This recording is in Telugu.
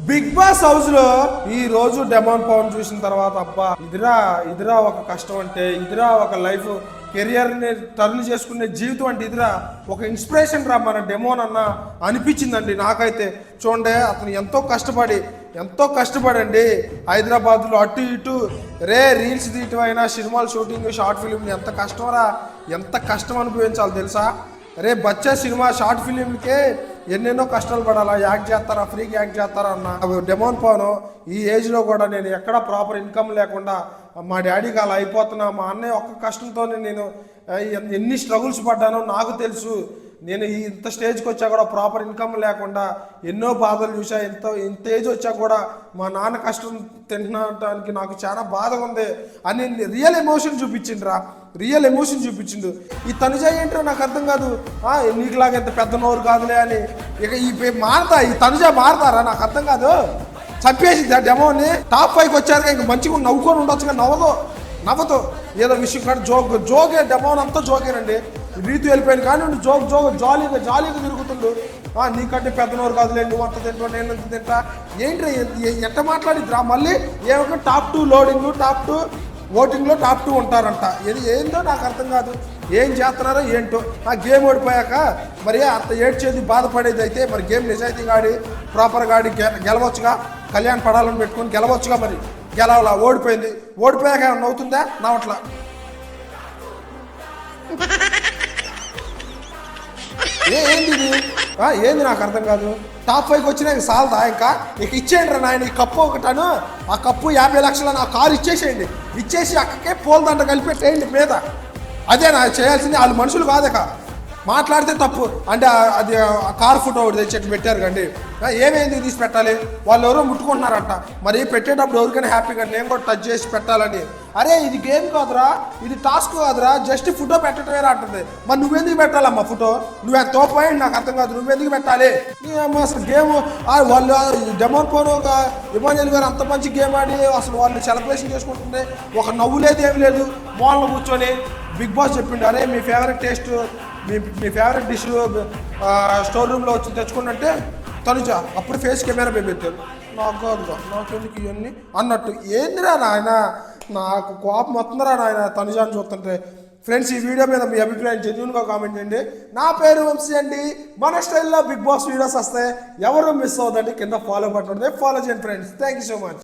బిగ్ బాస్ హౌస్ లో ఈ రోజు డెమాన్ పవన్ చూసిన తర్వాత అబ్బా ఇదిరా ఒక కష్టం అంటే, ఇదిరా ఒక లైఫ్ కెరియర్ ని టర్న్ చేసుకునే జీవితం అంటే, ఇదిరా ఒక ఇన్స్పిరేషన్ రా మన డెమోన్ అన్న అనిపించిందండి నాకైతే. చూడండి, అతను ఎంతో కష్టపడండి హైదరాబాద్లో అటు ఇటు రీల్స్ తీయటం అయినా, సినిమాలు షూటింగ్, షార్ట్ ఫిలిం ఎంత కష్టం అనుభవించాలి తెలుసా. బచ్చా సినిమా షార్ట్ ఫిలింకే ఎన్నెన్నో కష్టాలు పడాలా, యాక్ట్ చేస్తారా, ఫ్రీగా యాక్ట్ చేస్తారా అన్న డెమాన్ పవన్ ఈ ఏజ్లో కూడా నేను ఎక్కడా ప్రాపర్ ఇన్కమ్ లేకుండా మా డాడీకి అలా అయిపోతున్నా, మా అన్నయ్య ఒక్క కష్టంతోనే నేను ఎన్ని స్ట్రగుల్స్ పడ్డానో నాకు తెలుసు. నేను ఇంత స్టేజ్కి వచ్చా కూడా ప్రాపర్ ఇన్కమ్ లేకుండా ఎన్నో బాధలు చూసా. ఇంత ఏజ్ వచ్చా కూడా మా నాన్న కష్టం తింటున్నానికి నాకు చాలా బాధగా ఉంది అని రియల్ ఎమోషన్ చూపించిండు. ఈ తనుజ ఏంటో నాకు అర్థం కాదు. నీకులాగా ఎంత పెద్ద నోరు కాదులే అని ఇక ఈ తనుజ మారతారా నాకు అర్థం కాదు. చంపేసింది ఆ డెమోని. టాప్ 5కి వచ్చాక ఇంక మంచిగా నవ్వుకొని ఉండొచ్చు, కానీ నవ్వతో ఏదో విషయం కానీ జోకే డెమోన్ అంతా జోకేనండి. రీతు వెళ్ళిపోయింది కానీ జాలీగా తిరుగుతుండు. నీకంటే పెద్ద నోరు కాదులే, నువ్వు అంత తింటా నేను అంత తింటా ఏంటి ఎట్ట మాట్లాడిద్రా. మళ్ళీ ఏమో టాప్ 2 లోడింగ్, టాప్ 2 ఓటింగ్లో టాప్ 2 ఉంటారంట. ఇది ఏందో నాకు అర్థం కాదు, ఏం చేస్తున్నారో ఏంటో. ఆ గేమ్ ఓడిపోయాక మరి అంత ఏడ్చేది బాధపడేది అయితే మరి గేమ్ నిజాయితీగా ఆడి ప్రాపర్గా ఆడి గెలవచ్చుగా, కళ్యాణ్ పడాలని పెట్టుకొని గెలవచ్చుగా. మరి గెలవలా, ఓడిపోయాక ఏమన్నా అవుతుందా? నవ్వట్లా. ఏంది నాకు అర్థం కాదు. టాప్ 5కి వచ్చినా సాలదా? ఇంకా ఇచ్చేయండి రా నాయన, ఈ కప్పు ఒకటాను, ఆ కప్పు 50 లక్షలు ఆ కారు ఇచ్చేసి అక్కకే పూలదండ కలిపెట్టేయండి మీద. అదే నా చేయాల్సింది. వాళ్ళు మనుషులు కాదక మాట్లాడితే తప్పు అంటే అది కార్ ఫోటో ఒకటి తెచ్చి పెట్టారు కండి. ఏమైంది తీసి పెట్టాలి, వాళ్ళు ఎవరో ముట్టుకుంటున్నారంట. మరి పెట్టేటప్పుడు ఎవరికైనా హ్యాపీగా నేను కూడా టచ్ చేసి పెట్టాలని. అరే ఇది గేమ్ కాదురా, ఇది టాస్క్ కాదురా, జస్ట్ ఫోటో పెట్టడమే అంటుంది. మరి నువ్వెందుకు పెట్టాలమ్మా ఫోటో? నువ్వు తోపోయింది నాకు అర్థం కాదు, నువ్వెందుకు పెట్టాలి? అసలు గేమ్ వాళ్ళు డెమోన్ పవన్ ఒక ఇమాన్యుయల్ గారు అంత మంచి గేమ్ ఆడి అసలు వాళ్ళు సెలబ్రేషన్ చేసుకుంటుంటే ఒక నవ్వు లేదు, ఏమి లేదు. మోడల్ కూర్చొని బిగ్ బాస్ చెప్పిండు, అరే మీ ఫేవరెట్ టేస్ట్, మీ ఫేవరెట్ డిష్ స్టోర్ రూమ్లో వచ్చి తెచ్చుకుంటే తనుజ అప్పుడు ఫేస్ కెమెరా పెట్టారు. నాకు కాదురా, నాకెందుకు ఇవన్నీ అన్నట్టు. ఏందిరా నాయన, నాకు కోపం వస్తుందిరా నాయన తనుజ అని చూస్తుంటే. ఫ్రెండ్స్, ఈ వీడియో మీద మీ అభిప్రాయం జెన్యూన్గా కామెంట్ చేయండి. నా పేరు వంశీ అండి. మన స్టైల్లో బిగ్ బాస్ వీడియోస్ వస్తాయి, ఎవరు మిస్ అవుదండి. కింద ఫాలో బటన్ ఫాలో చేయండి friends. Thank you so much.